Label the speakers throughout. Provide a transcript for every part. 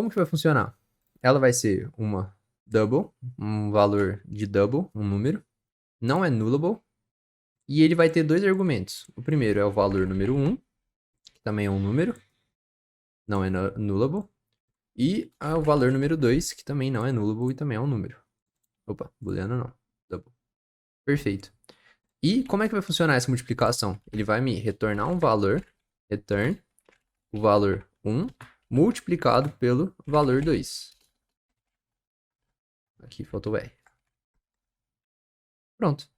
Speaker 1: como que vai funcionar? Ela vai ser uma double, um valor de double, um número, não é nullable, e ele vai ter dois argumentos. O primeiro é o valor número 1, que também é um número, não é nullable, e o valor número 2, que também não é nullable e também é um número. Opa, booleano não, double. Perfeito. E como é que vai funcionar essa multiplicação? Ele vai me retornar um valor, return, o valor 1, multiplicado pelo valor 2. Aqui faltou o R. Pronto.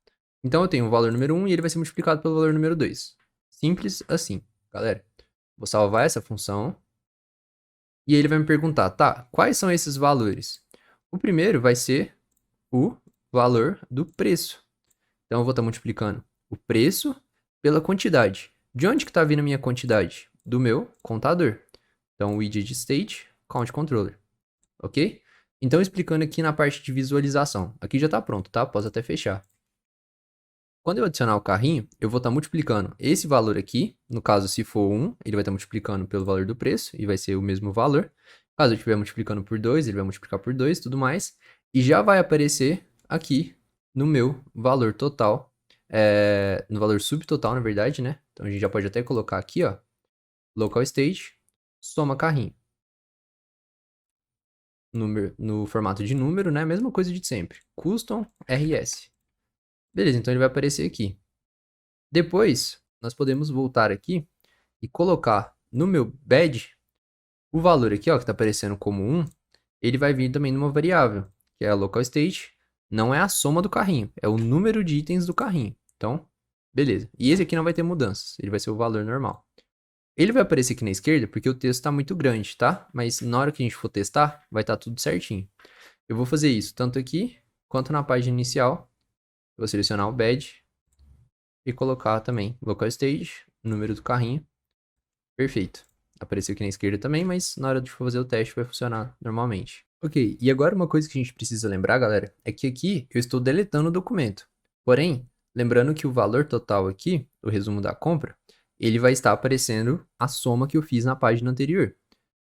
Speaker 1: Então eu tenho o valor número 1 e ele vai ser multiplicado pelo valor número 2. Simples assim, galera. Vou salvar essa função. E ele vai me perguntar, tá, quais são esses valores? O primeiro vai ser o valor do preço. Então eu vou estar multiplicando o preço pela quantidade. De onde que está vindo a minha quantidade? Do meu contador. Então, widget state, count controller. Ok? Então, explicando aqui na parte de visualização. Aqui já está pronto, tá? Posso até fechar. Quando eu adicionar o carrinho, eu vou estar multiplicando esse valor aqui. No caso, se for 1, ele vai estar multiplicando pelo valor do preço e vai ser o mesmo valor. Caso eu estiver multiplicando por 2, ele vai multiplicar por 2 e tudo mais. E já vai aparecer aqui no meu valor total, no valor subtotal, na verdade, né? Então a gente já pode até colocar aqui, ó, local state, soma carrinho. No formato de número, né? Mesma coisa de sempre. Custom RS. Beleza, então ele vai aparecer aqui. Depois, nós podemos voltar aqui e colocar no meu bed o valor aqui, ó, que está aparecendo como 1, ele vai vir também numa variável, que é a local state, não é a soma do carrinho, é o número de itens do carrinho. Então, beleza. E esse aqui não vai ter mudanças, ele vai ser o valor normal. Ele vai aparecer aqui na esquerda porque o texto está muito grande, tá? Mas na hora que a gente for testar, vai estar tudo certinho. Eu vou fazer isso tanto aqui quanto na página inicial. Eu vou selecionar o bed e colocar também local state, número do carrinho. Perfeito. Apareceu aqui na esquerda também, mas na hora de fazer o teste vai funcionar normalmente. Ok, e agora uma coisa que a gente precisa lembrar, galera, é que aqui eu estou deletando o documento. Porém, lembrando que o valor total aqui, o resumo da compra, ele vai estar aparecendo a soma que eu fiz na página anterior.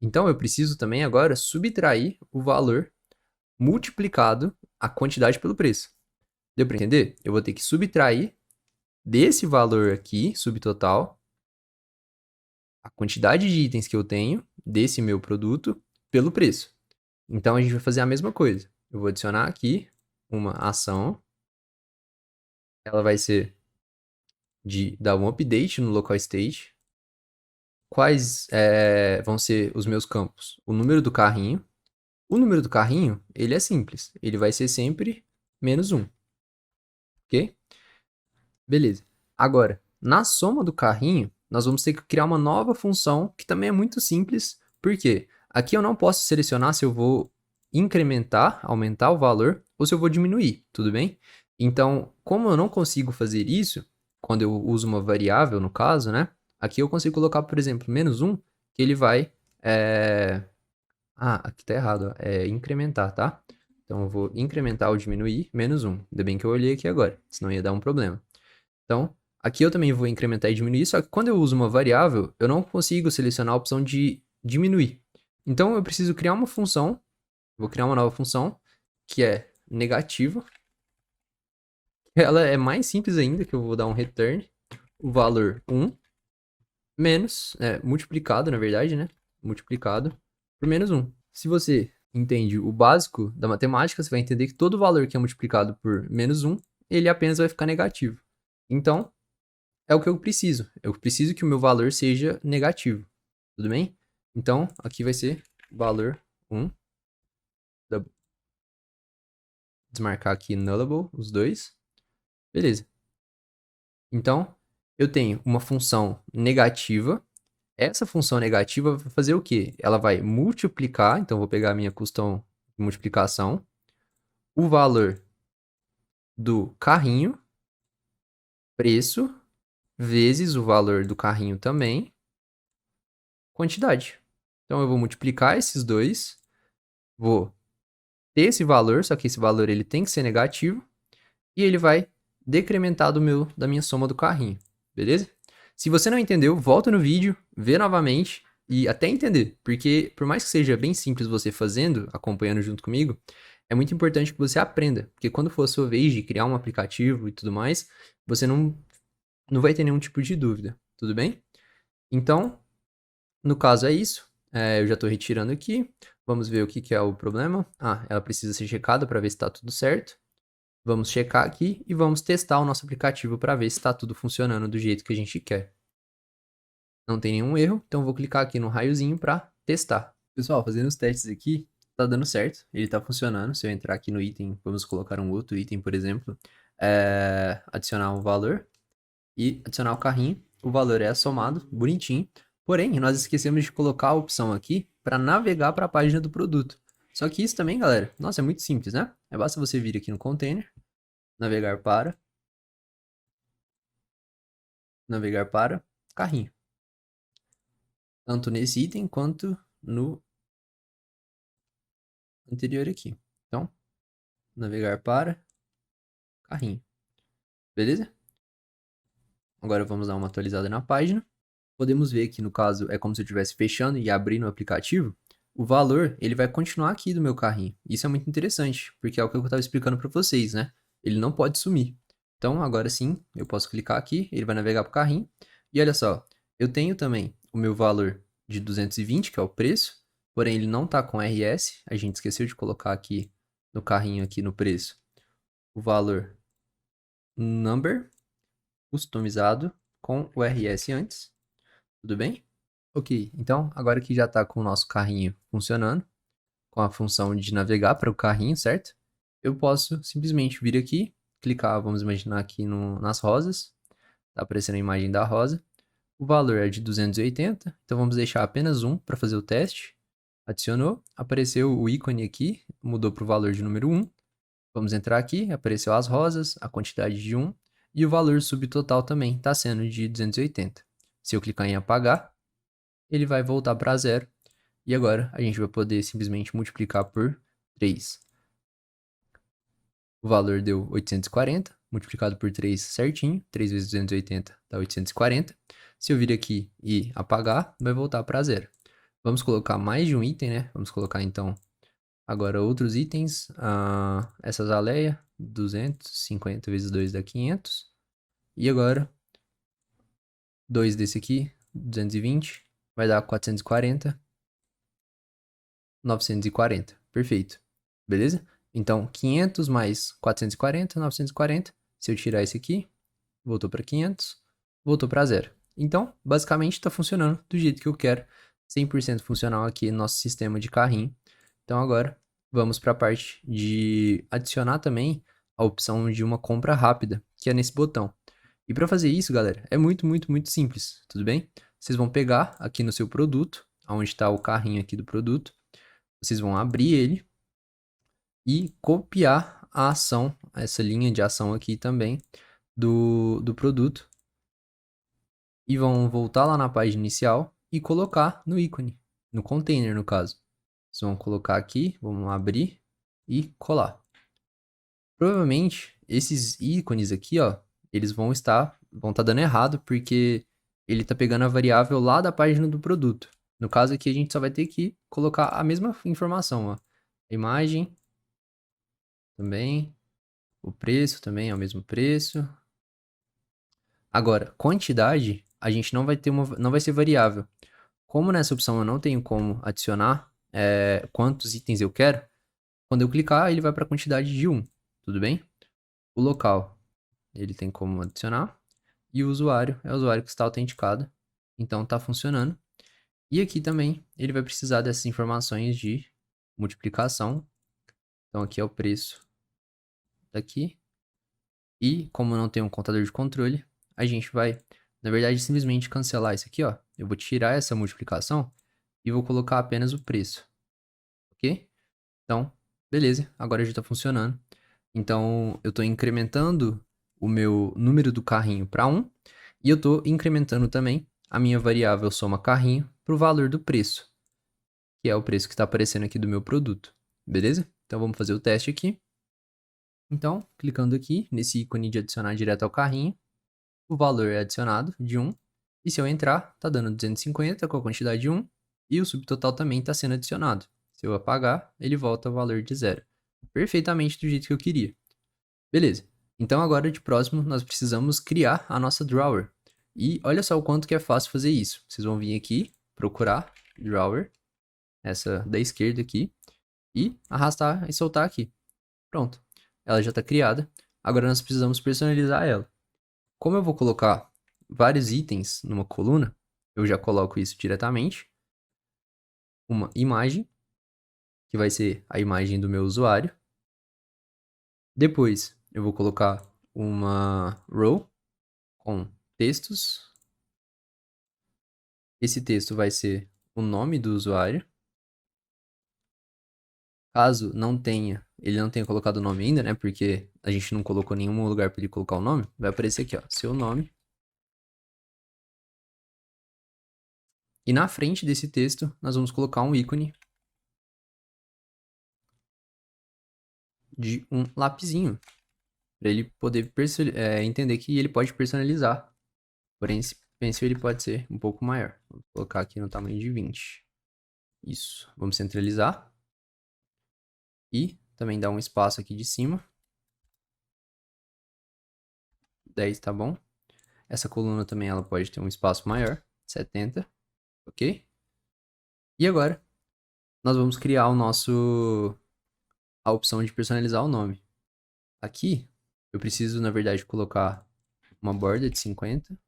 Speaker 1: Então, eu preciso também agora subtrair o valor multiplicado a quantidade pelo preço. Deu para entender? Eu vou ter que subtrair desse valor aqui, subtotal, a quantidade de itens que eu tenho desse meu produto pelo preço. Então, a gente vai fazer a mesma coisa. Eu vou adicionar aqui uma ação. Ela vai ser de dar um update no local state. Quais vão ser os meus campos? O número do carrinho. O número do carrinho, ele é simples. Ele vai ser sempre menos 1. Ok? Beleza. Agora, na soma do carrinho, nós vamos ter que criar uma nova função que também é muito simples. Por quê? Aqui eu não posso selecionar se eu vou incrementar, aumentar o valor, ou se eu vou diminuir, tudo bem? Então, como eu não consigo fazer isso, quando eu uso uma variável, no caso, né? Aqui eu consigo colocar, por exemplo, menos 1, que ele vai... aqui tá errado, ó. É incrementar, tá? Então, eu vou incrementar ou diminuir menos 1. Ainda bem que eu olhei aqui agora, senão ia dar um problema. Então, aqui eu também vou incrementar e diminuir, só que quando eu uso uma variável, eu não consigo selecionar a opção de diminuir. Então, eu preciso criar uma função, vou criar uma nova função, que é negativa. Ela é mais simples ainda, que eu vou dar um return, o valor 1, menos, multiplicado, na verdade, né? Multiplicado por menos 1. Se você entende o básico da matemática, você vai entender que todo valor que é multiplicado por menos 1, ele apenas vai ficar negativo. Então, é o que eu preciso. Eu preciso que o meu valor seja negativo. Tudo bem? Então, aqui vai ser valor 1. Desmarcar aqui nullable, os dois. Beleza. Então, eu tenho uma função negativa. Essa função negativa vai fazer o quê? Ela vai multiplicar, então eu vou pegar a minha custom de multiplicação, o valor do carrinho, preço, vezes o valor do carrinho também, quantidade. Então eu vou multiplicar esses dois, vou ter esse valor, só que esse valor ele tem que ser negativo, e ele vai decrementar da minha soma do carrinho, beleza? Se você não entendeu, volta no vídeo, vê novamente e até entender, porque por mais que seja bem simples você fazendo, acompanhando junto comigo, é muito importante que você aprenda, porque quando for a sua vez de criar um aplicativo e tudo mais, você não vai ter nenhum tipo de dúvida, tudo bem? Então, no caso é isso. Eu já estou retirando aqui. Vamos ver o que, que é o problema. Ah, ela precisa ser checada para ver se está tudo certo. Vamos checar aqui e vamos testar o nosso aplicativo para ver se está tudo funcionando do jeito que a gente quer. Não tem nenhum erro, então vou clicar aqui no raiozinho para testar. Pessoal, fazendo os testes aqui, tá dando certo, ele tá funcionando. Se eu entrar aqui no item, vamos colocar um outro item, por exemplo, adicionar um valor e adicionar o carrinho. O valor é somado, bonitinho. Porém, nós esquecemos de colocar a opção aqui para navegar para a página do produto. Só que isso também, galera, nossa, é muito simples, né? Basta você vir aqui no container, navegar para carrinho. Tanto nesse item quanto no anterior aqui. Então, navegar para carrinho. Beleza? Agora vamos dar uma atualizada na página. Podemos ver que no caso é como se eu estivesse fechando e abrindo o aplicativo. O valor, ele vai continuar aqui do meu carrinho. Isso é muito interessante, porque é o que eu estava explicando para vocês, né? Ele não pode sumir. Então, agora sim, eu posso clicar aqui, ele vai navegar para o carrinho. E olha só, eu tenho também o meu valor de 220, que é o preço, porém ele não está com RS. A gente esqueceu de colocar aqui no carrinho, aqui no preço, o valor number, customizado, com o RS antes. Tudo bem? Ok, então agora que já está com o nosso carrinho funcionando, com a função de navegar para o carrinho, certo? Eu posso simplesmente vir aqui, clicar, vamos imaginar aqui nas rosas, tá aparecendo a imagem da rosa. O valor é de 280, então vamos deixar apenas um para fazer o teste. Adicionou, apareceu o ícone aqui, mudou para o valor de número 1. Vamos entrar aqui, apareceu as rosas, a quantidade de 1 e o valor subtotal também está sendo de 280. Se eu clicar em apagar, ele vai voltar para zero. E agora a gente vai poder simplesmente multiplicar por 3. O valor deu 840, multiplicado por 3 certinho. 3 vezes 280 dá 840. Se eu vir aqui e apagar, vai voltar para zero. Vamos colocar mais de um item, né? Vamos colocar então agora outros itens. Essa azaleia, 250 vezes 2 dá 500. E agora, 2 desse aqui, 220, vai dar 440. 940. Perfeito. Beleza? Então, 500 mais 440, 940. Se eu tirar esse aqui, voltou para 500, voltou para zero. Então, basicamente está funcionando do jeito que eu quero. 100% funcional aqui no nosso sistema de carrinho. Então, agora vamos para a parte de adicionar também a opção de uma compra rápida, que é nesse botão. E para fazer isso, galera, é muito, muito, muito simples, tudo bem? Vocês vão pegar aqui no seu produto, onde está o carrinho aqui do produto, vocês vão abrir ele e copiar a ação, essa linha de ação aqui também do produto. E vão voltar lá na página inicial e colocar no ícone, no container no caso. Vocês vão colocar aqui, vamos abrir e colar. Provavelmente esses ícones aqui, ó, eles vão estar dando errado porque ele está pegando a variável lá da página do produto. No caso aqui a gente só vai ter que colocar a mesma informação, ó. Imagem também. O preço também é o mesmo preço. Agora, quantidade, a gente não vai ter não vai ser variável. Como nessa opção eu não tenho como adicionar quantos itens eu quero, quando eu clicar, ele vai para a quantidade de 1, tudo bem? O local, ele tem como adicionar. E o usuário é o usuário que está autenticado, então está funcionando. E aqui também, ele vai precisar dessas informações de multiplicação. Então aqui é o preço daqui. E como não tem um contador de controle, a gente vai, na verdade, simplesmente cancelar isso aqui, ó. Eu vou tirar essa multiplicação e vou colocar apenas o preço, ok? Então, beleza, agora já está funcionando. Então, eu estou incrementando o meu número do carrinho para 1 e eu estou incrementando também a minha variável soma carrinho para o valor do preço, que é o preço que está aparecendo aqui do meu produto, beleza? Então, vamos fazer o teste aqui. Então, clicando aqui nesse ícone de adicionar direto ao carrinho, o valor é adicionado de 1. E se eu entrar, tá dando 250 com a quantidade de 1. E o subtotal também está sendo adicionado. Se eu apagar, ele volta ao valor de 0. Perfeitamente do jeito que eu queria. Beleza. Então agora de próximo nós precisamos criar a nossa drawer. E olha só o quanto que é fácil fazer isso. Vocês vão vir aqui, procurar drawer, essa da esquerda aqui, e arrastar e soltar aqui. Pronto. Ela já está criada. Agora nós precisamos personalizar ela. Como eu vou colocar vários itens numa coluna, eu já coloco isso diretamente. Uma imagem, que vai ser a imagem do meu usuário. Depois eu vou colocar uma row com textos. Esse texto vai ser o nome do usuário. Caso não tenha, ele não tenha colocado o nome ainda, né? Porque a gente não colocou nenhum lugar para ele colocar o nome. Vai aparecer aqui, ó, seu nome. E na frente desse texto, nós vamos colocar um ícone de um lapisinho, para ele poder entender que ele pode personalizar. Porém, esse pencil ele pode ser um pouco maior. Vou colocar aqui no tamanho de 20. Isso. Vamos centralizar. E também dar um espaço aqui de cima. 10 tá bom. Essa coluna também ela pode ter um espaço maior. 70. Ok? E agora, nós vamos criar a opção de personalizar o nome. Aqui, eu preciso, na verdade, colocar uma borda de 50.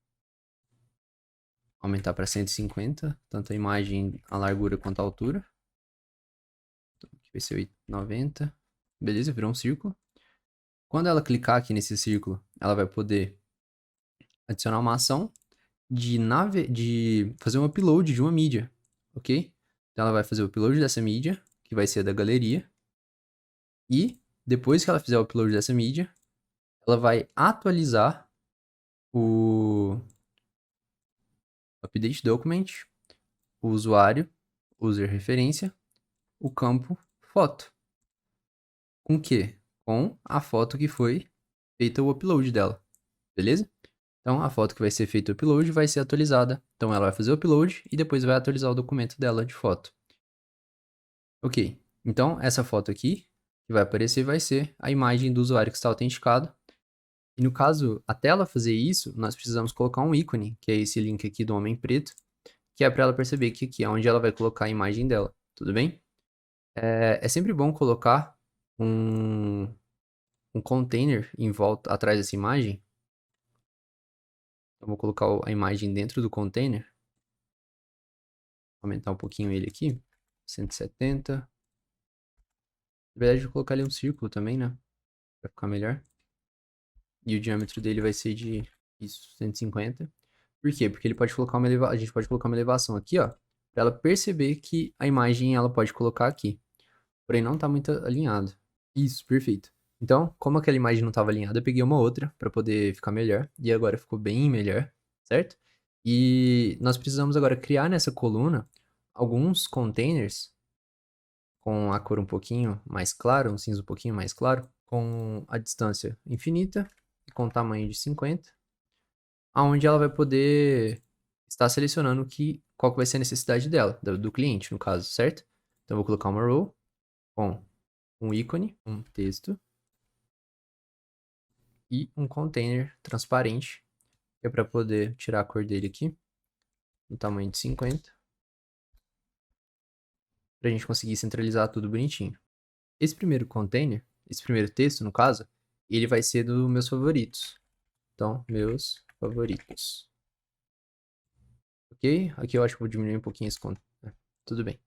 Speaker 1: Aumentar para 150, tanto a imagem, a largura quanto a altura. Então, aqui vai ser 90. Beleza, virou um círculo. Quando ela clicar aqui nesse círculo, ela vai poder adicionar uma ação de fazer um upload de uma mídia, ok? Então ela vai fazer o upload dessa mídia, que vai ser da galeria. E depois que ela fizer o upload dessa mídia, ela vai atualizar o update document, o usuário, user referência, o campo foto. Com o quê? Com a foto que foi feita o upload dela, beleza? Então, a foto que vai ser feita o upload vai ser atualizada. Então, ela vai fazer o upload e depois vai atualizar o documento dela de foto. Ok. Então, essa foto aqui que vai aparecer vai ser a imagem do usuário que está autenticado. E no caso, até ela fazer isso, nós precisamos colocar um ícone, que é esse link aqui do homem preto, que é para ela perceber que aqui é onde ela vai colocar a imagem dela. Tudo bem? É sempre bom colocar um container em volta, atrás dessa imagem. Eu vou colocar a imagem dentro do container. Aumentar um pouquinho ele aqui. 170. Na verdade, eu vou colocar ali um círculo também, né? Pra ficar melhor. E o diâmetro dele vai ser de isso, 150. Por quê? Porque ele pode colocar a gente pode colocar uma elevação aqui, ó. Pra ela perceber que a imagem ela pode colocar aqui. Porém, não tá muito alinhado. Isso, perfeito. Então, como aquela imagem não estava alinhada, eu peguei uma outra para poder ficar melhor. E agora ficou bem melhor, certo? E nós precisamos agora criar nessa coluna alguns containers com a cor um pouquinho mais clara, um cinza um pouquinho mais claro, com a distância infinita e com tamanho de 50, aonde ela vai poder estar selecionando qual que vai ser a necessidade dela, do cliente, no caso, certo? Então, eu vou colocar uma row com um ícone, um texto, e um container transparente, que é para poder tirar a cor dele aqui, no tamanho de 50, para a gente conseguir centralizar tudo bonitinho. Esse primeiro container, esse primeiro texto, no caso, ele vai ser dos meus favoritos. Então, meus favoritos. Ok? Aqui eu acho que vou diminuir um pouquinho esse container. Tudo bem.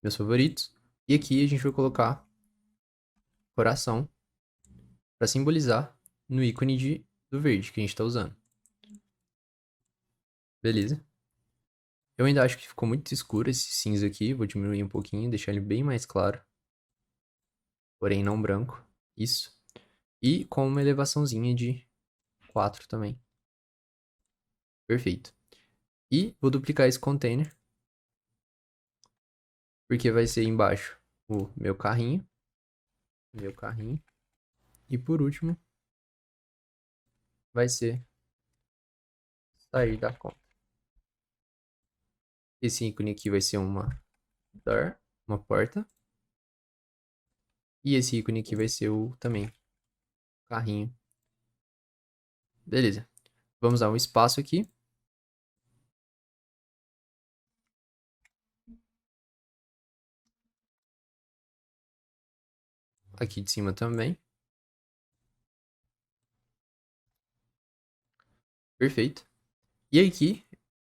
Speaker 1: Meus favoritos. E aqui a gente vai colocar coração para simbolizar no ícone do verde que a gente está usando. Beleza? Eu ainda acho que ficou muito escuro esse cinza aqui. Vou diminuir um pouquinho, deixar ele bem mais claro. Porém não branco. Isso. E com uma elevaçãozinha de 4 também. Perfeito. E vou duplicar esse container. Porque vai ser embaixo o meu carrinho. Meu carrinho. E por último, vai ser sair da conta. Esse ícone aqui vai ser uma door, uma porta. E esse ícone aqui vai ser o também carrinho. Beleza. Vamos dar um espaço aqui. Aqui de cima também. Perfeito. E aqui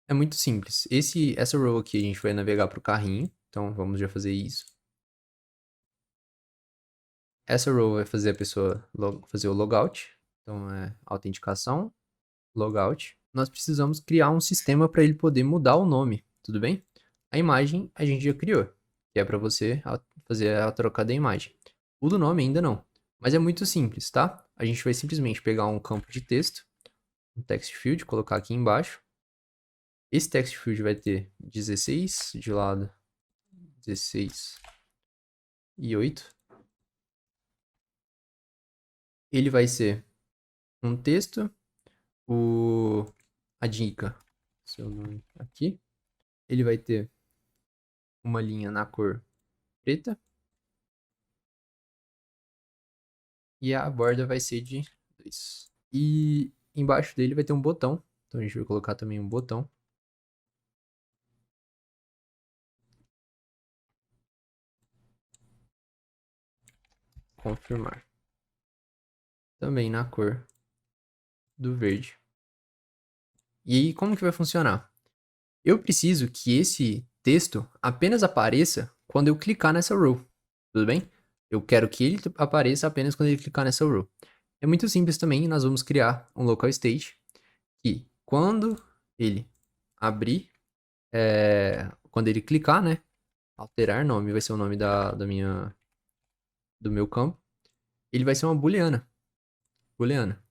Speaker 1: é muito simples. Essa row aqui a gente vai navegar para o carrinho. Então vamos já fazer isso. Essa row vai fazer a pessoa fazer o logout. Então é autenticação, logout. Nós precisamos criar um sistema para ele poder mudar o nome, tudo bem? A imagem a gente já criou, que é para você fazer a troca da imagem. O do nome ainda não, mas é muito simples, tá? A gente vai simplesmente pegar um campo de texto, um text field, colocar aqui embaixo. Esse text field vai ter 16 de lado, 16 e 8. Ele vai ser um texto, a dica, seu nome aqui. Ele vai ter uma linha na cor preta. E a borda vai ser de 2. E embaixo dele vai ter um botão. Então a gente vai colocar também um botão. Confirmar. Também na cor do verde. E aí, como que vai funcionar? Eu preciso que esse texto apenas apareça quando eu clicar nessa row. Tudo bem? Eu quero que ele apareça apenas quando ele clicar nessa row. É muito simples também, nós vamos criar um local state que quando ele abrir, quando ele clicar, né? Alterar nome vai ser o nome do meu campo. Ele vai ser uma booleana. Booleana.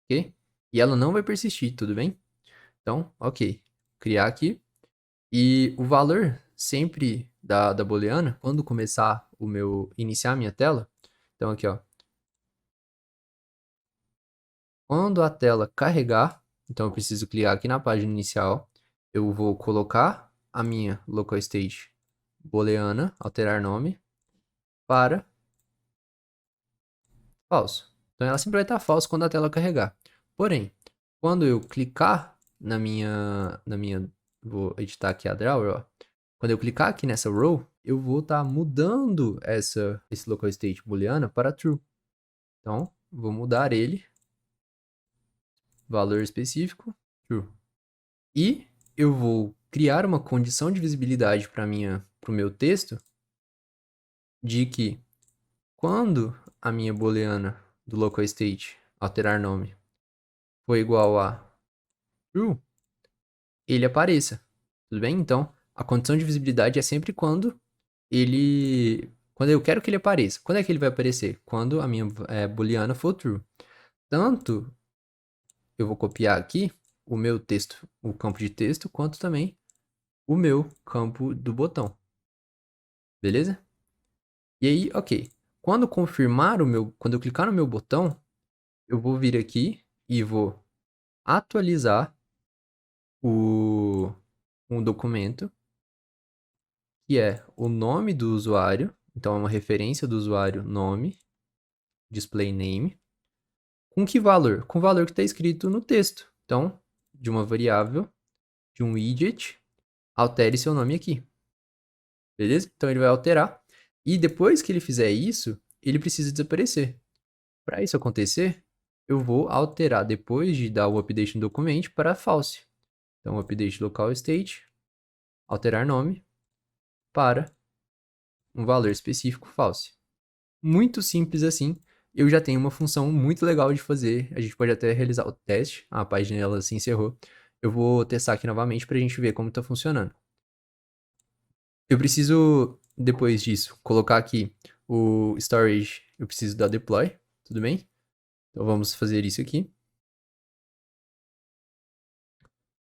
Speaker 1: Ok? E ela não vai persistir, tudo bem? Então, ok. Criar aqui. E o valor sempre da booleana, quando começar iniciar a minha tela. Então aqui, ó. Quando a tela carregar, então eu preciso clicar aqui na página inicial. Eu vou colocar a minha local state booleana, alterar nome, para falso. Então ela sempre vai estar falso quando a tela carregar. Porém, quando eu clicar vou editar aqui a drawer, ó. Quando eu clicar aqui nessa row, eu vou estar mudando esse local state booleana para true. Então, vou mudar ele, valor específico, true. E eu vou criar uma condição de visibilidade para o meu texto de que quando a minha booleana do local state alterar nome for igual a true, ele apareça. Tudo bem? Então, a condição de visibilidade é sempre quando eu quero que ele apareça. Quando é que ele vai aparecer? Quando a minha booleana for true. Tanto eu vou copiar aqui o meu texto, o campo de texto, quanto também o meu campo do botão. Beleza? E aí, ok. Quando eu clicar no meu botão, eu vou vir aqui e vou atualizar um documento que é o nome do usuário. Então, é uma referência do usuário, nome, display name. Com que valor? Com o valor que está escrito no texto. Então, de uma variável, de um widget, altere seu nome aqui. Beleza? Então, ele vai alterar. E depois que ele fizer isso, ele precisa desaparecer. Para isso acontecer, eu vou alterar, depois de dar o update no documento, para false. Então, update local state, alterar nome, para um valor específico false. Muito simples assim. Eu já tenho uma função muito legal de fazer. A gente pode até realizar o teste. A página ela se encerrou. Eu vou testar aqui novamente para a gente ver como está funcionando. Eu preciso, depois disso, colocar aqui o storage. Eu preciso da deploy, tudo bem? Então vamos fazer isso aqui.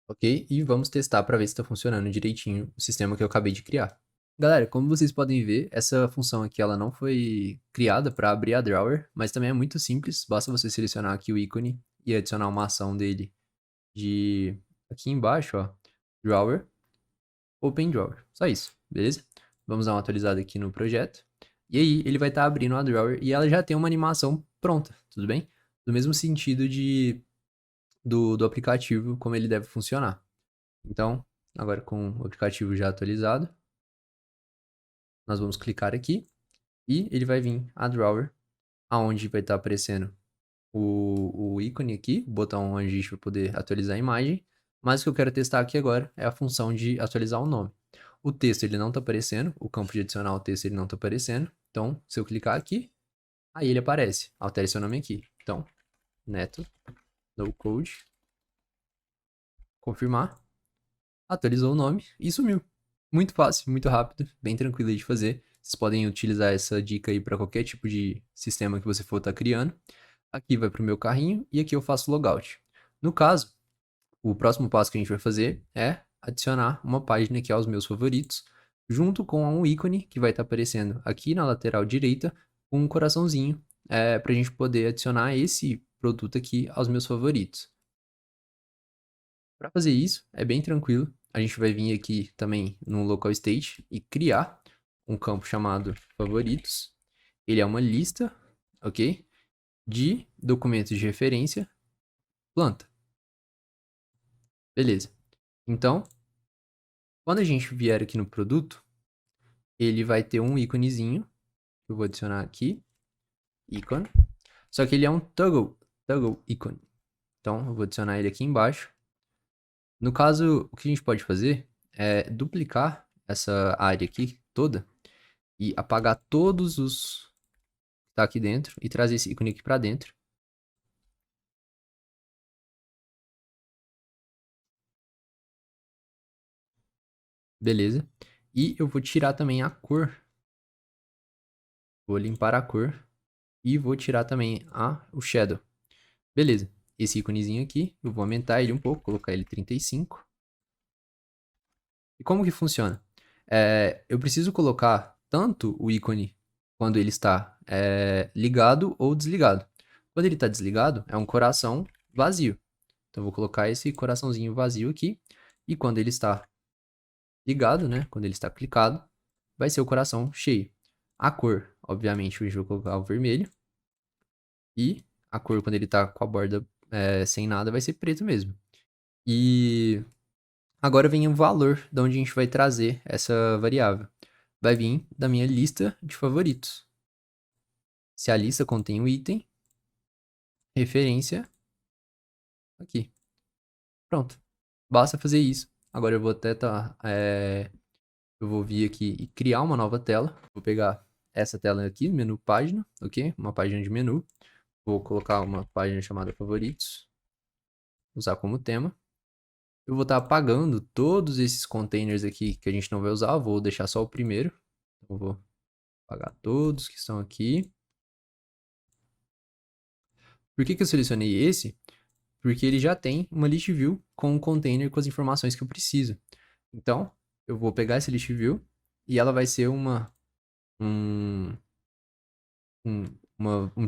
Speaker 1: Ok? E vamos testar para ver se está funcionando direitinho o sistema que eu acabei de criar. Galera, como vocês podem ver, essa função aqui ela não foi criada para abrir a drawer, mas também é muito simples, basta você selecionar aqui o ícone e adicionar uma ação dele de aqui embaixo, ó, drawer. Open Drawer. Só isso, beleza? Vamos dar uma atualizada aqui no projeto. E aí, ele vai estar abrindo a drawer e ela já tem uma animação pronta, tudo bem? No mesmo sentido do aplicativo, como ele deve funcionar. Então, agora com o aplicativo já atualizado, nós vamos clicar aqui e ele vai vir a drawer, aonde vai estar aparecendo o ícone aqui, o botão onde a gente vai poder atualizar a imagem. Mas o que eu quero testar aqui agora é a função de atualizar o nome. O texto ele não está aparecendo, o campo de adicionar o texto ele não está aparecendo. Então, se eu clicar aqui, aí ele aparece. Altere seu nome aqui. Então, Neto, no code, confirmar, atualizou o nome e sumiu. Muito fácil, muito rápido, bem tranquilo de fazer. Vocês podem utilizar essa dica aí para qualquer tipo de sistema que você for estar criando. Aqui vai para o meu carrinho e aqui eu faço logout. No caso, o próximo passo que a gente vai fazer é adicionar uma página aqui aos meus favoritos, junto com um ícone que vai estar aparecendo aqui na lateral direita, com um coraçãozinho, para a gente poder adicionar esse produto aqui aos meus favoritos. Para fazer isso, é bem tranquilo. A gente vai vir aqui também no local state e criar um campo chamado favoritos. Ele é uma lista, ok? De documentos de referência, planta. Beleza. Então, quando a gente vier aqui no produto, ele vai ter um íconezinho, que eu vou adicionar aqui, ícone. Só que ele é um toggle ícone. Então, eu vou adicionar ele aqui embaixo. No caso, o que a gente pode fazer é duplicar essa área aqui toda e apagar todos os que tá aqui dentro e trazer esse ícone aqui para dentro. Beleza. E eu vou tirar também a cor. Vou limpar a cor e vou tirar também o shadow. Beleza. Esse íconezinho aqui, eu vou aumentar ele um pouco, colocar ele 35. E como que funciona? Eu preciso colocar tanto o ícone quando ele está ligado ou desligado. Quando ele está desligado, é um coração vazio. Então, eu vou colocar esse coraçãozinho vazio aqui. E quando ele está ligado, né? Quando ele está clicado, vai ser o coração cheio. A cor, obviamente, eu vou colocar o vermelho. E a cor, quando ele está com a borda sem nada, vai ser preto mesmo. E agora vem o valor de onde a gente vai trazer essa variável. Vai vir da minha lista de favoritos. Se a lista contém o item, referência, aqui. Pronto. Basta fazer isso. Agora eu vou até eu vou vir aqui e criar uma nova tela. Vou pegar essa tela aqui, menu página, ok? Uma página de menu. Vou colocar uma página chamada favoritos. Usar como tema. Eu vou estar apagando todos esses containers aqui que a gente não vai usar. Vou deixar só o primeiro. Então, eu vou apagar todos que estão aqui. Por que eu selecionei esse? Porque ele já tem uma list view com um container com as informações que eu preciso. Então, eu vou pegar essa list view e ela vai ser um, um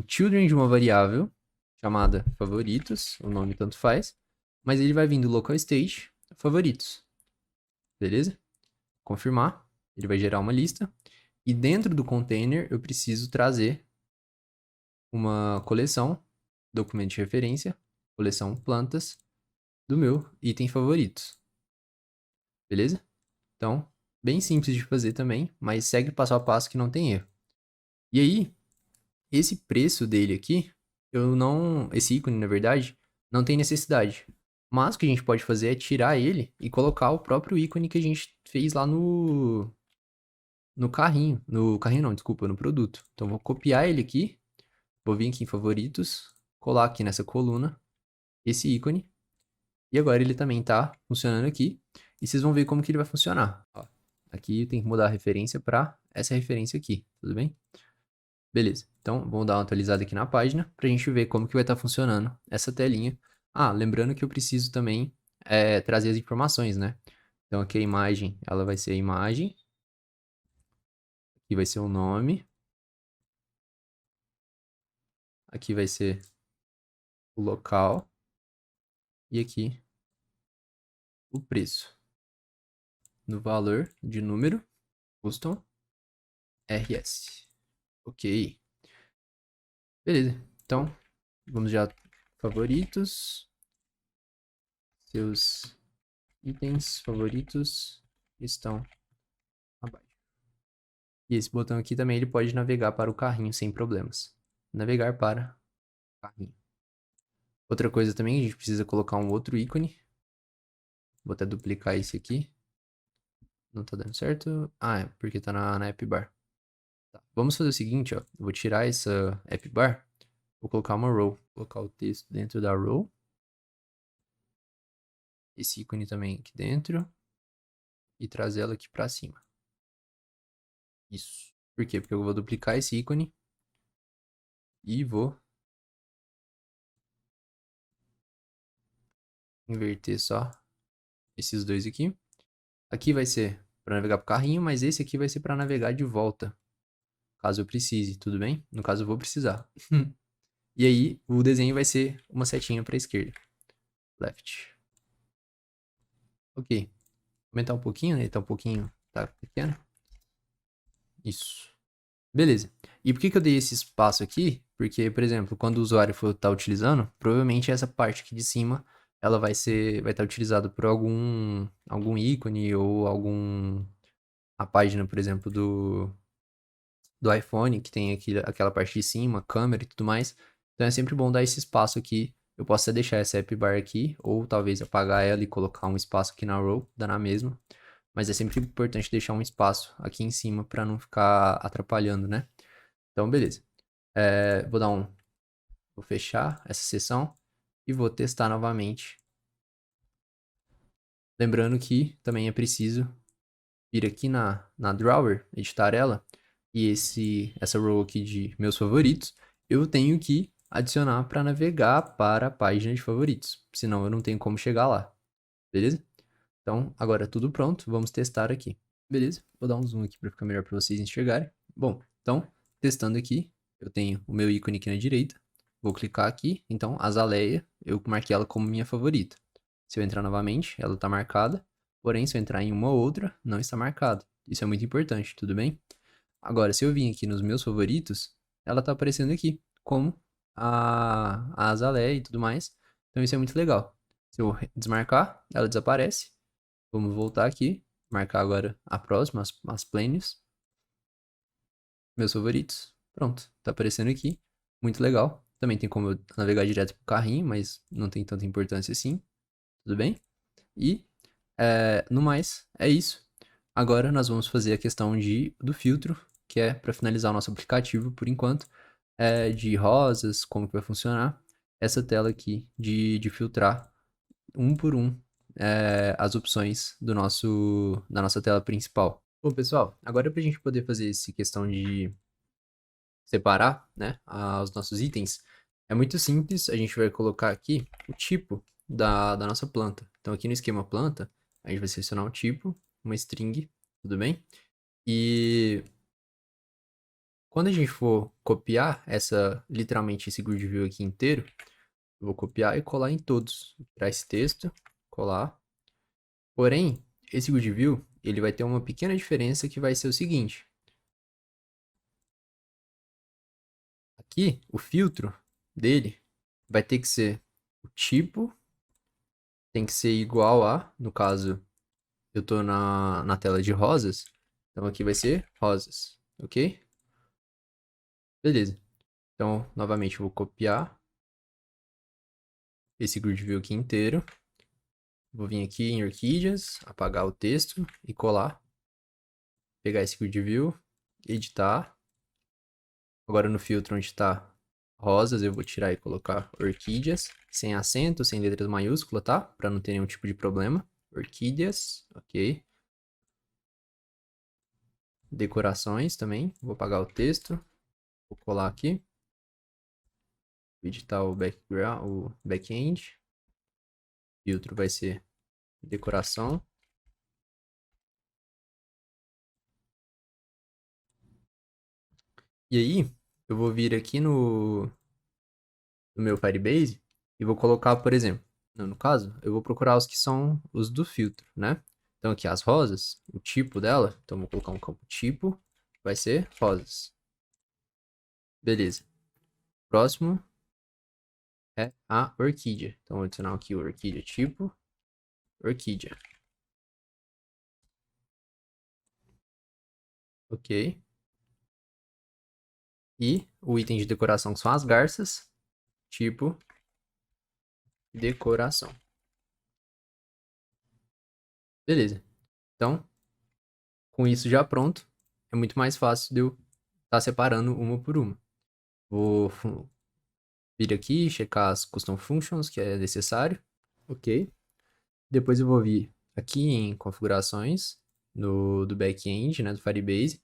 Speaker 1: children de uma variável chamada favoritos, o nome tanto faz, mas ele vai vir do local state favoritos, beleza? Confirmar, ele vai gerar uma lista e dentro do container eu preciso trazer uma coleção, documento de referência, coleção plantas do meu item favoritos, beleza? Então, bem simples de fazer também, mas segue passo a passo que não tem erro. E aí, esse preço dele aqui, esse ícone na verdade, não tem necessidade. Mas o que a gente pode fazer é tirar ele e colocar o próprio ícone que a gente fez lá no carrinho. No carrinho não, desculpa, no produto. Então, vou copiar ele aqui, vou vir aqui em favoritos, colar aqui nessa coluna esse ícone. E agora ele também está funcionando aqui. E vocês vão ver como que ele vai funcionar. Ó, aqui tem que mudar a referência para essa referência aqui, tudo bem? Beleza, então vamos dar uma atualizada aqui na página para a gente ver como que vai estar funcionando essa telinha. Ah, lembrando que eu preciso também trazer as informações, né? Então aqui a imagem, ela vai ser a imagem. Aqui vai ser o nome. Aqui vai ser o local. E aqui o preço. no valor de número custom rs. Ok. Beleza. Então, vamos já favoritos. Seus itens favoritos estão abaixo. E esse botão aqui também ele pode navegar para o carrinho sem problemas. Navegar para o carrinho. Outra coisa também, a gente precisa colocar um outro ícone. Vou até duplicar esse aqui. Não tá dando certo. Ah, é porque tá na app bar. Tá. Vamos fazer o seguinte, ó. Eu vou tirar essa app bar. Vou colocar uma row. Vou colocar o texto dentro da row. Esse ícone também aqui dentro. E trazer ela aqui pra cima. Isso. Por quê? Porque eu vou duplicar esse ícone. E vou inverter só esses dois aqui. Aqui vai ser para navegar pro carrinho, mas esse aqui vai ser para navegar de volta. Caso eu precise, tudo bem? No caso eu vou precisar. E aí o desenho vai ser uma setinha para a esquerda. Left. Ok. Aumentar um pouquinho, né? Ele tá um pouquinho, tá pequeno. Isso. Beleza. E por que que eu dei esse espaço aqui? Porque, por exemplo, quando o usuário for estar utilizando, provavelmente essa parte aqui de cima, ela vai estar utilizada por algum ícone ou a página, por exemplo, do iPhone, que tem aquela parte de cima, câmera e tudo mais. Então é sempre bom dar esse espaço aqui. Eu posso até deixar essa app bar aqui, ou talvez apagar ela e colocar um espaço aqui na row, dá na mesma. Mas é sempre importante deixar um espaço aqui em cima para não ficar atrapalhando, né? Então, beleza. Vou fechar essa sessão e vou testar novamente. Lembrando que também é preciso vir aqui na drawer, editar ela, e essa row aqui de meus favoritos, eu tenho que adicionar para navegar para a página de favoritos, senão eu não tenho como chegar lá, beleza? Então, agora tudo pronto, vamos testar aqui. Beleza? Vou dar um zoom aqui para ficar melhor para vocês enxergarem. Bom, então, testando aqui, eu tenho o meu ícone aqui na direita, vou clicar aqui, então, Azaleia, eu marquei ela como minha favorita. Se eu entrar novamente, ela está marcada, porém, se eu entrar em uma ou outra, não está marcado. Isso é muito importante, tudo bem? Agora, se eu vim aqui nos meus favoritos, ela está aparecendo aqui, como a Azaleia e tudo mais. Então, isso é muito legal. Se eu desmarcar, ela desaparece. Vamos voltar aqui, marcar agora a próxima, as planes, meus favoritos. Pronto, tá aparecendo aqui. Muito legal. Também tem como eu navegar direto pro carrinho, mas não tem tanta importância assim. Tudo bem? E, no mais, é isso. Agora nós vamos fazer a questão do filtro, que é para finalizar o nosso aplicativo por enquanto. De rosas, como que vai funcionar. Essa tela aqui de filtrar um por um as opções da nossa tela principal. Bom, pessoal, agora para a gente poder fazer essa questão de separar, né, os nossos itens, é muito simples. A gente vai colocar aqui o tipo da nossa planta. Então, aqui no esquema planta, a gente vai selecionar um tipo, uma string, tudo bem? E quando a gente for copiar literalmente esse grid view aqui inteiro, eu vou copiar e colar em todos. Vou tirar esse texto, colar. Porém, esse grid view, ele vai ter uma pequena diferença que vai ser o seguinte. Aqui, o filtro dele vai ter que ser o tipo, tem que ser igual a, no caso, eu tô na tela de rosas, então aqui vai ser rosas, ok? Beleza. Então, novamente, eu vou copiar esse grid view aqui inteiro. Vou vir aqui em orquídeas, apagar o texto e colar. Pegar esse grid view, editar. Agora no filtro onde está rosas, eu vou tirar e colocar orquídeas, sem acento, sem letras maiúsculas, tá? Para não ter nenhum tipo de problema. Orquídeas, ok. Decorações também, vou apagar o texto, vou colar aqui. Editar o background, o back-end. Filtro vai ser decoração. E aí, eu vou vir aqui no meu Firebase e vou colocar, por exemplo, no caso, eu vou procurar os que são os do filtro, né? Então aqui as rosas, o tipo dela, então vou colocar um campo tipo, vai ser rosas. Beleza. Próximo é a orquídea. Então vou adicionar aqui o orquídea tipo, orquídea. Ok. E o item de decoração que são as garças, tipo decoração. Beleza. Então, com isso já pronto, é muito mais fácil de eu estar separando uma por uma. Vou vir aqui, checar as custom functions, que é necessário. Ok. Depois eu vou vir aqui em configurações do back-end, né, do Firebase.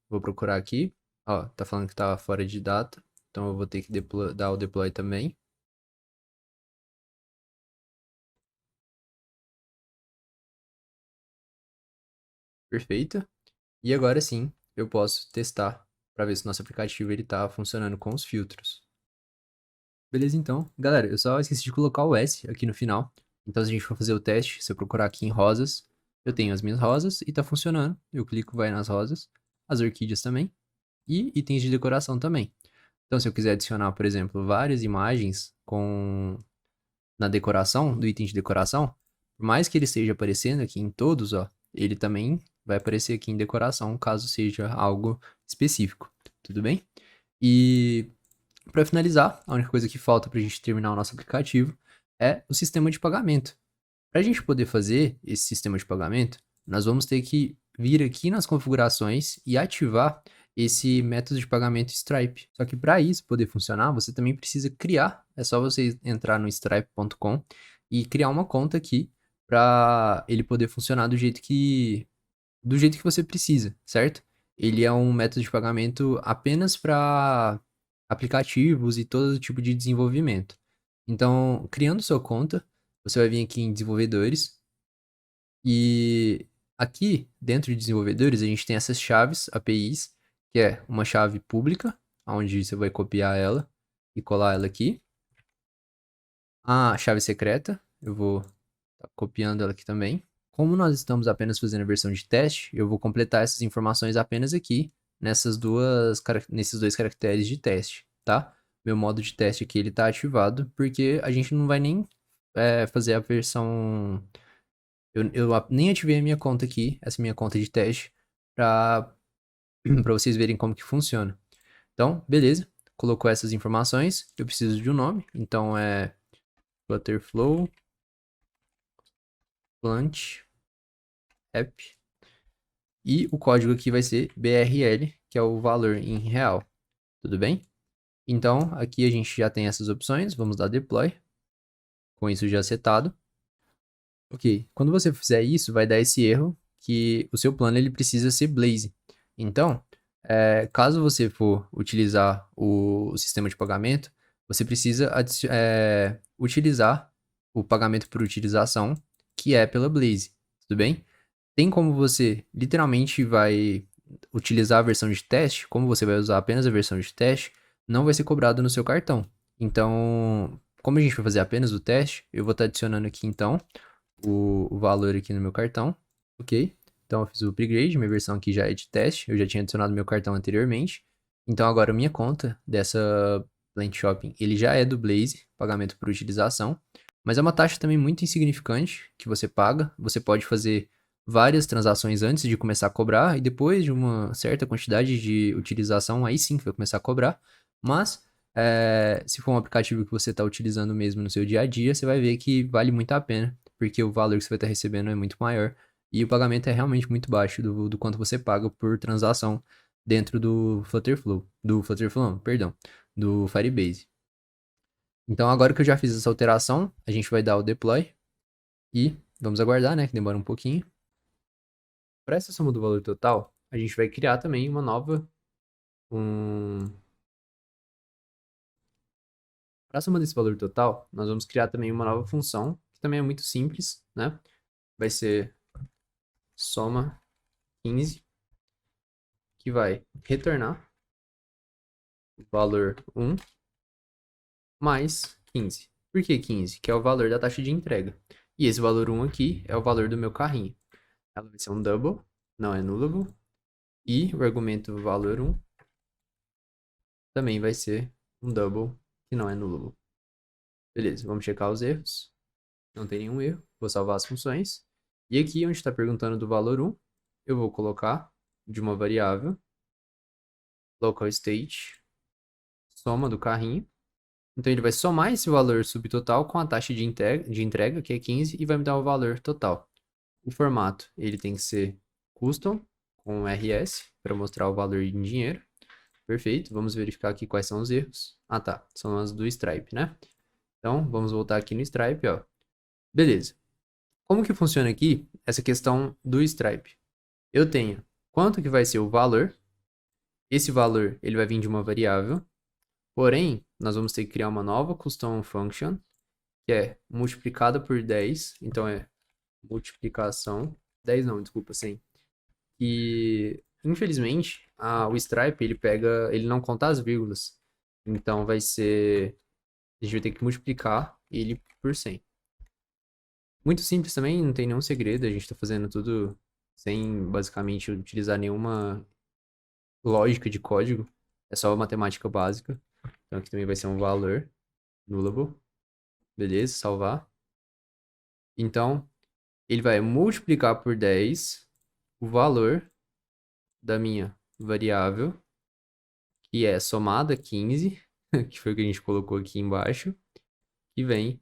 Speaker 1: Vou procurar aqui. Ó, tá falando que tá fora de data. Então eu vou ter que dar o deploy também. Perfeito. E agora sim, eu posso testar para ver se nosso aplicativo ele tá funcionando com os filtros. Beleza, então. Galera, eu só esqueci de colocar o S aqui no final. Então, se a gente for fazer o teste, se eu procurar aqui em rosas, eu tenho as minhas rosas e tá funcionando. Eu clico, vai nas rosas, as orquídeas também e itens de decoração também. Então, se eu quiser adicionar, por exemplo, várias imagens na decoração, do item de decoração, por mais que ele esteja aparecendo aqui em todos, ó, ele também vai aparecer aqui em decoração, caso seja algo específico. Tudo bem? E para finalizar, a única coisa que falta para a gente terminar o nosso aplicativo é o sistema de pagamento. Para a gente poder fazer esse sistema de pagamento, nós vamos ter que vir aqui nas configurações e ativar esse método de pagamento Stripe. Só que para isso poder funcionar, você também precisa criar. É só você entrar no stripe.com e criar uma conta aqui para ele poder funcionar do jeito que você precisa, certo? Ele é um método de pagamento apenas para aplicativos e todo tipo de desenvolvimento. Então, criando sua conta, você vai vir aqui em desenvolvedores e aqui dentro de desenvolvedores a gente tem essas chaves, APIs, que é uma chave pública, onde você vai copiar ela e colar ela aqui. A chave secreta, eu vou estar copiando ela aqui também. Como nós estamos apenas fazendo a versão de teste, eu vou completar essas informações apenas aqui, nesses dois caracteres de teste, tá? Meu modo de teste aqui, ele tá ativado, porque a gente não vai nem fazer a versão... Eu nem ativei a minha conta aqui, essa minha conta de teste, para para vocês verem como que funciona. Então, beleza. Colocou essas informações, eu preciso de um nome, então é Butterflow Plant App. E o código aqui vai ser BRL, que é o valor em real. Tudo bem? Então, aqui a gente já tem essas opções. Vamos dar deploy. Com isso já setado. Ok, quando você fizer isso, vai dar esse erro que o seu plano ele precisa ser Blaze. Então, caso você for utilizar o sistema de pagamento, você precisa utilizar o pagamento por utilização, que é pela Blaze. Tudo bem? Tem como você literalmente vai utilizar a versão de teste, como você vai usar apenas a versão de teste, não vai ser cobrado no seu cartão. Então, como a gente vai fazer apenas o teste, eu vou estar adicionando aqui então o valor aqui no meu cartão, ok? Então eu fiz o upgrade, minha versão aqui já é de teste, eu já tinha adicionado meu cartão anteriormente. Então agora minha conta dessa Plant Shopping, ele já é do Blaze, pagamento por utilização, mas é uma taxa também muito insignificante que você paga. Você pode fazer várias transações antes de começar a cobrar e depois de uma certa quantidade de utilização, aí sim que vai começar a cobrar. Mas se for um aplicativo que você está utilizando mesmo no seu dia a dia, você vai ver que vale muito a pena, porque o valor que você vai estar recebendo é muito maior e o pagamento é realmente muito baixo do quanto você paga por transação dentro do Flutterflow, não, perdão, do Firebase. Então agora que eu já fiz essa alteração, a gente vai dar o deploy e vamos aguardar, né, que demora um pouquinho. Para essa soma do valor total, a gente vai criar também uma nova para a soma desse valor total, nós vamos criar também uma nova função, que também é muito simples, né? Vai ser soma 15, que vai retornar o valor 1 mais 15. Por que 15? Que é o valor da taxa de entrega. E esse valor 1 aqui é o valor do meu carrinho. ela vai ser um double, não é nullable. E o argumento valor 1 também vai ser um double, que não é nullable. Beleza, vamos checar os erros. Não tem nenhum erro. Vou salvar as funções. E aqui, onde está perguntando do valor 1, eu vou colocar de uma variável local state, soma do carrinho. Então, ele vai somar esse valor subtotal com a taxa de entrega, que é 15, e vai me dar o valor total. O formato, ele tem que ser custom, com RS, para mostrar o valor em dinheiro. Perfeito, vamos verificar aqui quais são os erros. Ah, tá, são as do Stripe, né? Então, vamos voltar aqui no Stripe, ó. Beleza. Como que funciona aqui essa questão do Stripe? Eu tenho quanto que vai ser o valor. Esse valor, ele vai vir de uma variável. Porém, nós vamos ter que criar uma nova custom function, que é multiplicada por 10. Então, é multiplicação. 10 não, desculpa, 100. E, infelizmente, o Stripe, ele não conta as vírgulas. Então, vai ser... A gente vai ter que multiplicar ele por 100. Muito simples também, não tem nenhum segredo. A gente está fazendo tudo sem, basicamente, utilizar nenhuma lógica de código. É só matemática básica. Então, aqui também vai ser um valor nullable. Beleza, salvar. Então, ele vai multiplicar por 10 o valor da minha variável, que é somada 15, que foi o que a gente colocou aqui embaixo, que vem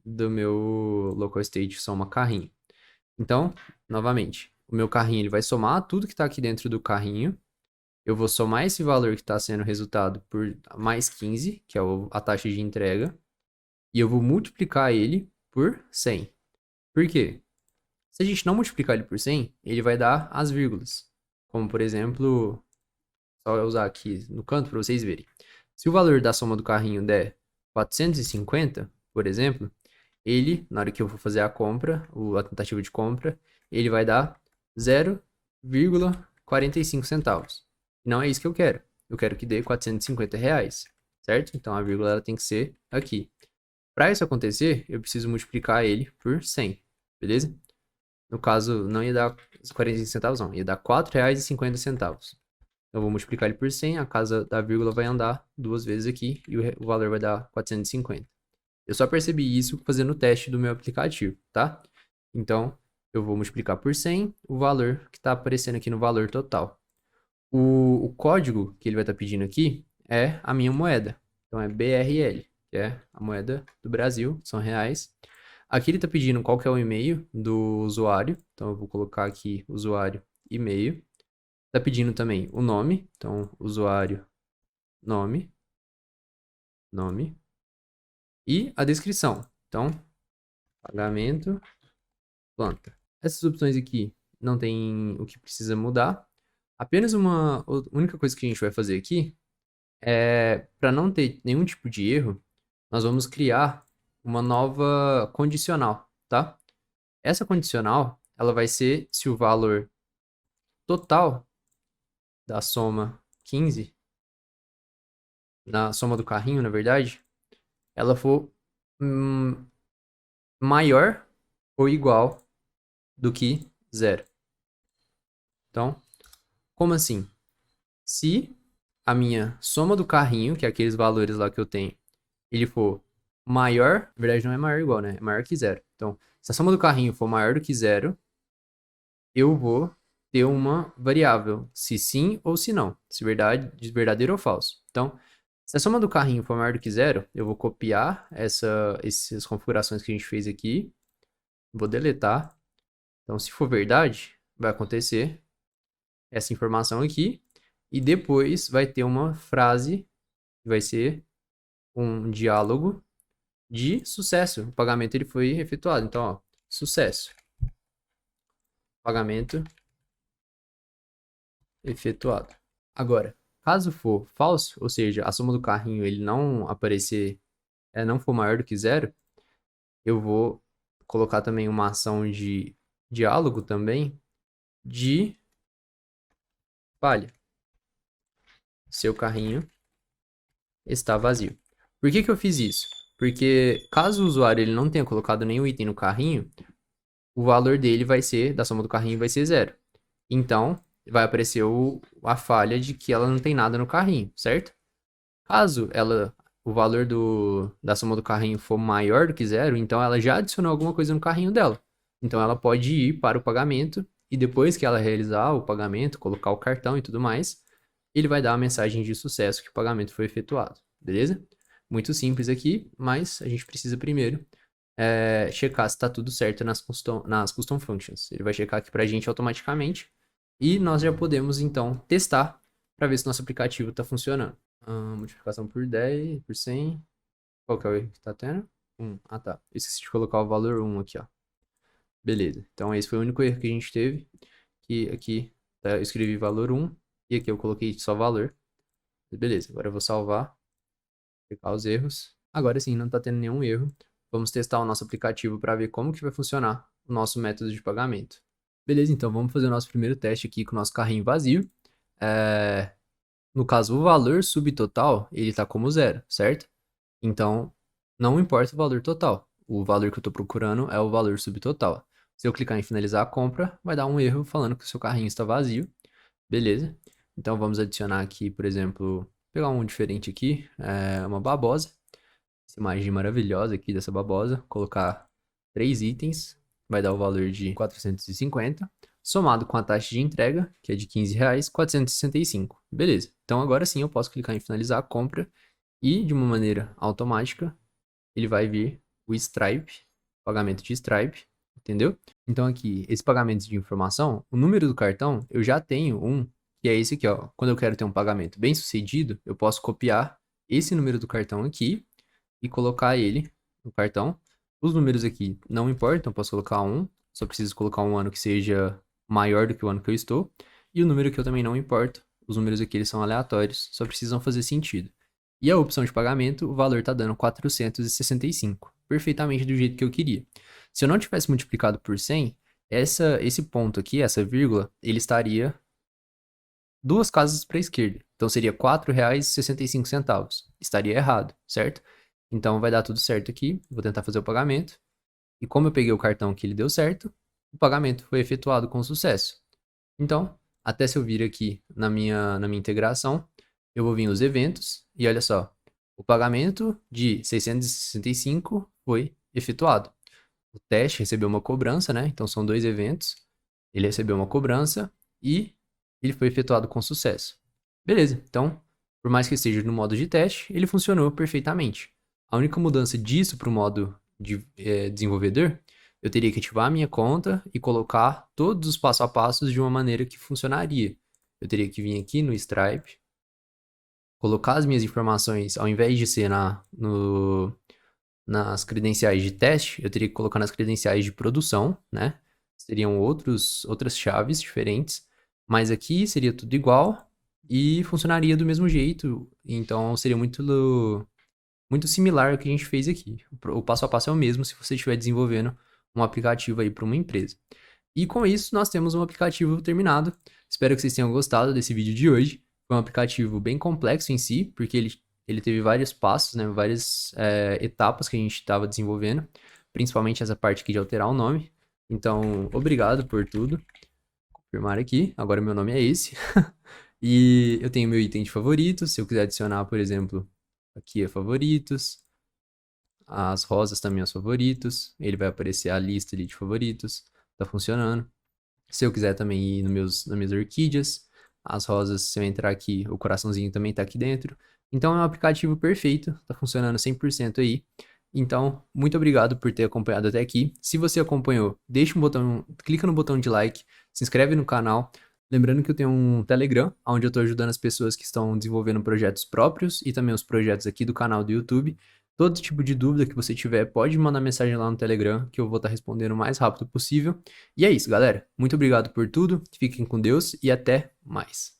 Speaker 1: do meu local state soma carrinho. Então, novamente, o meu carrinho ele vai somar tudo que está aqui dentro do carrinho. Eu vou somar esse valor que está sendo resultado por mais 15, que é a taxa de entrega, e eu vou multiplicar ele por 100. Por quê? Se a gente não multiplicar ele por 100, ele vai dar as vírgulas. Como, por exemplo, só eu usar aqui no canto para vocês verem. Se o valor da soma do carrinho der 450, por exemplo, ele, na hora que eu for fazer a compra, a tentativa de compra, ele vai dar 0,45 centavos. Não é isso que eu quero. Eu quero que dê 450 reais, certo? Então a vírgula ela tem que ser aqui. Para isso acontecer, eu preciso multiplicar ele por 100, beleza? No caso, não ia dar 45 centavos, não. Ia dar R$ 4,50. Eu vou multiplicar ele por 100, a casa da vírgula vai andar duas vezes aqui e o valor vai dar 450. Eu só percebi isso fazendo o teste do meu aplicativo, tá? Então, eu vou multiplicar por 100 o valor que está aparecendo aqui no valor total. O código que ele vai estar pedindo aqui é a minha moeda. Então, é BRL, que é a moeda do Brasil, são reais. Aqui ele está pedindo qual que é o e-mail do usuário. Então, eu vou colocar aqui usuário, e-mail. Está pedindo também o nome. Então, usuário, nome. E a descrição. Então, pagamento, planta. Essas opções aqui não tem o que precisa mudar. Apenas uma única coisa que a gente vai fazer aqui é, para não ter nenhum tipo de erro, nós vamos criar uma nova condicional, tá? Essa condicional, ela vai ser se o valor total da soma 15, na soma do carrinho, na verdade, ela for maior ou igual do que zero. Então, como assim? Se a minha soma do carrinho, que é aqueles valores lá que eu tenho, ele for maior, na verdade não é maior ou igual, né? É maior que zero. Então, se a soma do carrinho for maior do que zero, eu vou ter uma variável, se sim ou se não, se verdadeiro ou falso. Então, se a soma do carrinho for maior do que zero, eu vou copiar essas configurações que a gente fez aqui, vou deletar. Então, se for verdade, vai acontecer essa informação aqui, e depois vai ter uma frase, que vai ser um diálogo de sucesso. O pagamento ele foi efetuado. Então, ó, sucesso. Pagamento efetuado. Agora, caso for falso, ou seja, a soma do carrinho ele não aparecer, não for maior do que zero, eu vou colocar também uma ação de diálogo também de falha. Seu carrinho está vazio. Por que que eu fiz isso? Porque caso o usuário ele não tenha colocado nenhum item no carrinho, o valor dele vai ser, da soma do carrinho, vai ser 0. Então, vai aparecer a falha de que ela não tem nada no carrinho, certo? Caso o valor da soma do carrinho for maior do que 0, então ela já adicionou alguma coisa no carrinho dela. Então, ela pode ir para o pagamento e depois que ela realizar o pagamento, colocar o cartão e tudo mais, ele vai dar a mensagem de sucesso que o pagamento foi efetuado, beleza? Muito simples aqui, mas a gente precisa primeiro checar se está tudo certo nas custom functions. Ele vai checar aqui para a gente automaticamente e nós já podemos então testar para ver se nosso aplicativo está funcionando. Multiplicação por 10, por 100. Qual que é o erro que está tendo? 1. Ah, tá. Eu esqueci de colocar o valor 1 aqui, ó. Beleza. Então esse foi o único erro que a gente teve. Que aqui eu escrevi valor 1 e aqui eu coloquei só valor. Beleza. Agora eu vou salvar, checar os erros. Agora sim, não está tendo nenhum erro. Vamos testar o nosso aplicativo para ver como que vai funcionar o nosso método de pagamento. Beleza, então vamos fazer o nosso primeiro teste aqui com o nosso carrinho vazio. No caso, o valor subtotal, ele está como 0, certo? Então, não importa o valor total. O valor que eu estou procurando é o valor subtotal. Se eu clicar em finalizar a compra, vai dar um erro falando que o seu carrinho está vazio. Beleza? Então, vamos adicionar aqui, por exemplo, pegar um diferente aqui, uma babosa. Essa imagem maravilhosa aqui dessa babosa, colocar 3 itens, vai dar o valor de 450, somado com a taxa de entrega, que é de R$15, 465. Beleza, então agora sim eu posso clicar em finalizar a compra e de uma maneira automática ele vai vir o Stripe, pagamento de Stripe, entendeu? Então aqui, esse pagamento de informação, o número do cartão, eu já tenho um, que é esse aqui, ó. Quando eu quero ter um pagamento bem sucedido, eu posso copiar esse número do cartão aqui e colocar ele no cartão. Os números aqui não importam, eu posso colocar um, só preciso colocar um ano que seja maior do que o ano que eu estou. E o número que eu também não importo, os números aqui eles são aleatórios, só precisam fazer sentido. E a opção de pagamento, o valor está dando 465, perfeitamente do jeito que eu queria. Se eu não tivesse multiplicado por 100, esse ponto aqui, essa vírgula, ele estaria 2 casas para a esquerda. Então seria R$4,65. Estaria errado, certo? Então vai dar tudo certo aqui, vou tentar fazer o pagamento. E como eu peguei o cartão que ele deu certo, o pagamento foi efetuado com sucesso. Então, até se eu vir aqui na minha integração, eu vou vir nos eventos e olha só, o pagamento de 665 foi efetuado. O teste recebeu uma cobrança, né? Então são 2 eventos, ele recebeu uma cobrança e ele foi efetuado com sucesso. Beleza, então, por mais que esteja no modo de teste, ele funcionou perfeitamente. A única mudança disso para o modo de desenvolvedor, eu teria que ativar a minha conta e colocar todos os passo a passos de uma maneira que funcionaria. Eu teria que vir aqui no Stripe, colocar as minhas informações, ao invés de ser nas credenciais de teste, eu teria que colocar nas credenciais de produção, né? Seriam outras chaves diferentes, mas aqui seria tudo igual e funcionaria do mesmo jeito, então seria muito similar ao que a gente fez aqui. O passo a passo é o mesmo se você estiver desenvolvendo um aplicativo aí para uma empresa. E com isso, nós temos um aplicativo terminado. Espero que vocês tenham gostado desse vídeo de hoje. Foi um aplicativo bem complexo em si, porque ele teve vários passos, né, várias etapas que a gente estava desenvolvendo, principalmente essa parte aqui de alterar o nome. Então, obrigado por tudo. Vou confirmar aqui, agora meu nome é esse. E eu tenho meu item de favoritos, se eu quiser adicionar, por exemplo, aqui é favoritos, as rosas também os favoritos, ele vai aparecer a lista ali de favoritos, tá funcionando. Se eu quiser também ir nas minhas orquídeas, as rosas, se eu entrar aqui, o coraçãozinho também tá aqui dentro. Então é um aplicativo perfeito, tá funcionando 100% aí. Então, muito obrigado por ter acompanhado até aqui. Se você acompanhou, deixa clica no botão de like, se inscreve no canal. Lembrando que eu tenho um Telegram, onde eu estou ajudando as pessoas que estão desenvolvendo projetos próprios e também os projetos aqui do canal do YouTube. Todo tipo de dúvida que você tiver, pode mandar mensagem lá no Telegram, que eu vou estar respondendo o mais rápido possível. E é isso, galera. Muito obrigado por tudo, fiquem com Deus e até mais.